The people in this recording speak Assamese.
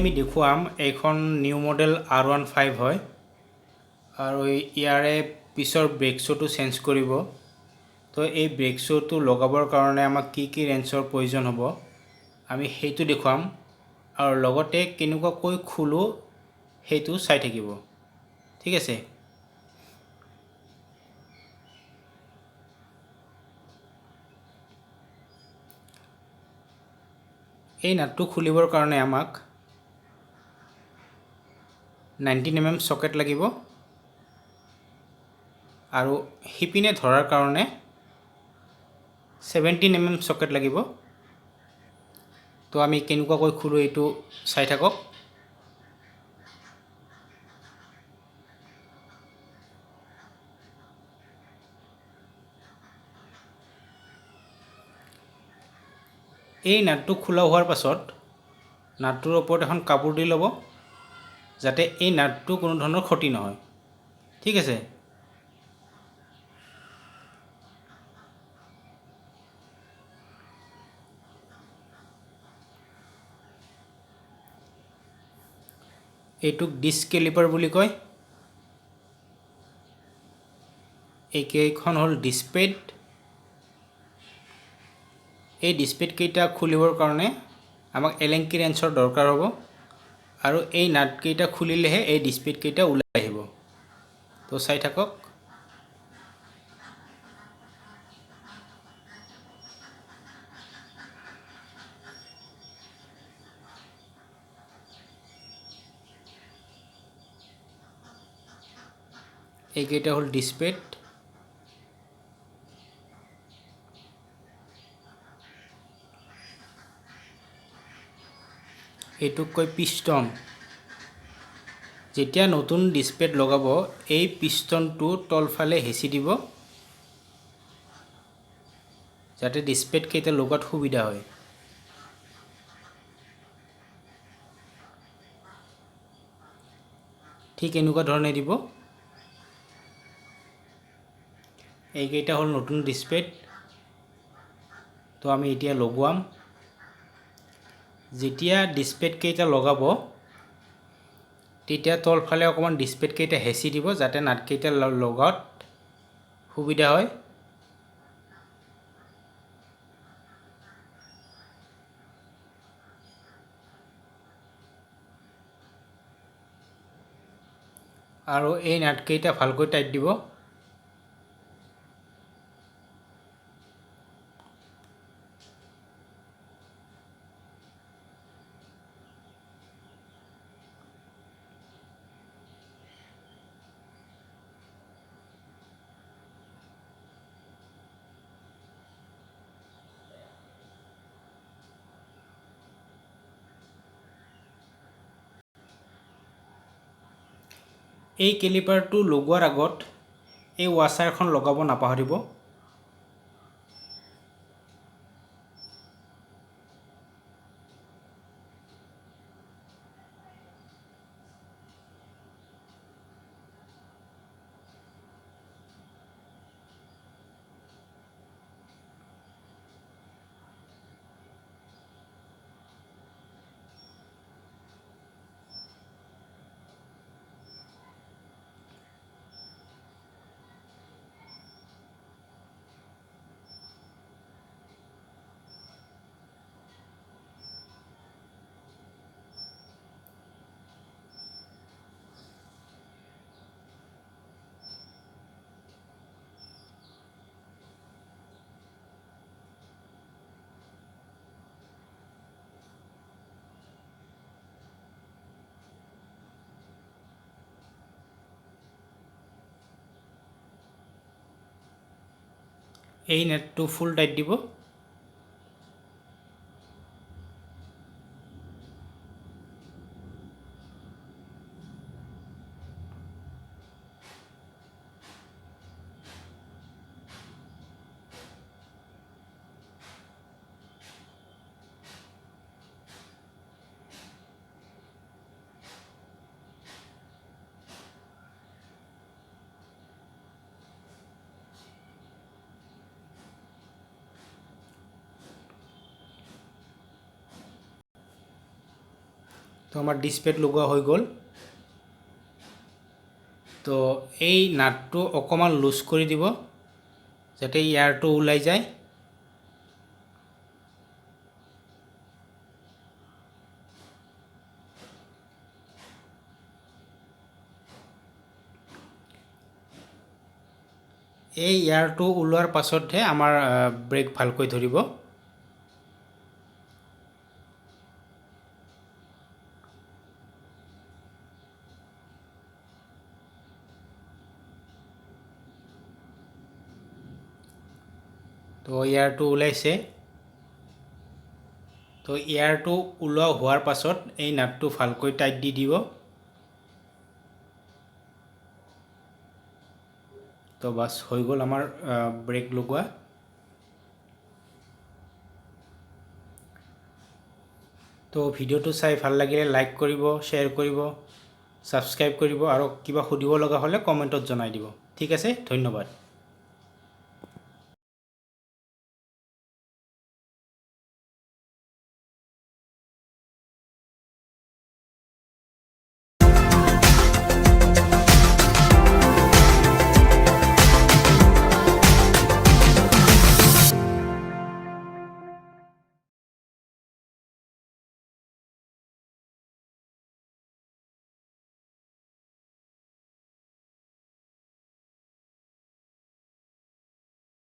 আমি দেখুৱাম এইখন নিউ মডেল r15 হয় আৰু ইয়াৰে পিছৰ ব্ৰেক শ্বুটো চেঞ্জ কৰিব। তো এই ব্ৰেক শ্বুটো লগাবৰ কাৰণে আমাক কি কি ৰেঞ্চৰ প্ৰয়োজন হ'ব আমি সেইটো দেখুৱাম আৰু লগতে কেনেকুৱাকৈ খোলো সেইটো চাই থাকিব। ঠিক আছে। এই নাটটো খুলিবৰ কাৰণে আমাক 19 mm সকেট লাগিব আৰু হিপিনে ধৰাৰ কাৰণে 17 mm সকেট লাগিব। তো আমি কেনেকুৱাকৈ খুলো এইটো চাই থাকক। এই নাটটো খোলা হোৱাৰ পাছত নাটটোৰ ওপৰত এখন কাপোৰ দি ল'ব যাতে এই নাটটো কোনো ধৰণৰ ক্ষতি নহয়। ঠিক আছে। এইটোক ডিস্ক কেলিপাৰ বুলি কয়। এইকেইখন হ'ল ডিস্কপেড। এই ডিস্কপেড কেইটা খুলিবৰ কাৰণে আমাক এলেংকি ৰেঞ্চৰ দৰকাৰ হ'ব আৰু এই নাট কেইটা খুলিলেহে এই ডিস্কপেড কেইটা ওলাই আহিব। তো চাই থাকক। এইকেইটা হ'ল ডিস্কপেড। এইটোক কয় পিষ্টন। যেতিয়া নতুন ডিস্কপেড লগাব এই পিষ্টনটো তলফালে হেঁচি দিব যাতে ডিস্কপেড কেইটা লগোৱাত সুবিধা হয়। ঠিক এনেকুৱা ধৰণে দিব। এইকেইটা হ'ল নতুন ডিস্কপেড। তো আমি এতিয়া লগোৱাম। যেতিয়া ডিস্কপেড কেইটা লগাব তেতিয়া তলফালে অকণমান ডিস্কপেড কেইটা হেঁচি দিব যাতে নাটকেইটা লগাত সুবিধা হয়। আৰু এই নাটকেইটা ভালকৈ টাইট দিব। এই কেলিপাৰটো লগোৱাৰ আগত এই ৱাশ্বাৰখন লগাব নাপাহৰিব। এই নেটটো ফুল টাইট দিব। আমাৰ ডিস্প্লেত লগোৱা হৈ গ'ল। তো এই নাটটো অকণমান লুজ কৰি দিব যাতে এয়াৰটো ওলাই যায়। এই এয়াৰটো ওলোৱাৰ পাছতহে আমাৰ ব্ৰেক ভালকৈ ধৰিব। তো এয়াৰটো ওলাইছে। তো এয়াৰটো ওলোৱা হোৱাৰ পাছত এই নাটটো ভালকৈ টাইট দি দিব। তো বাছ হৈ গ'ল আমাৰ ব্ৰেক লগোৱা। তো ভিডিঅ'টো চাই ভাল লাগিলে লাইক কৰিব, শ্বেয়াৰ কৰিব, ছাবস্ক্ৰাইব কৰিব আৰু কিবা সুধিব লগা হ'লে কমেণ্টত জনাই দিব। ঠিক আছে, ধন্যবাদ।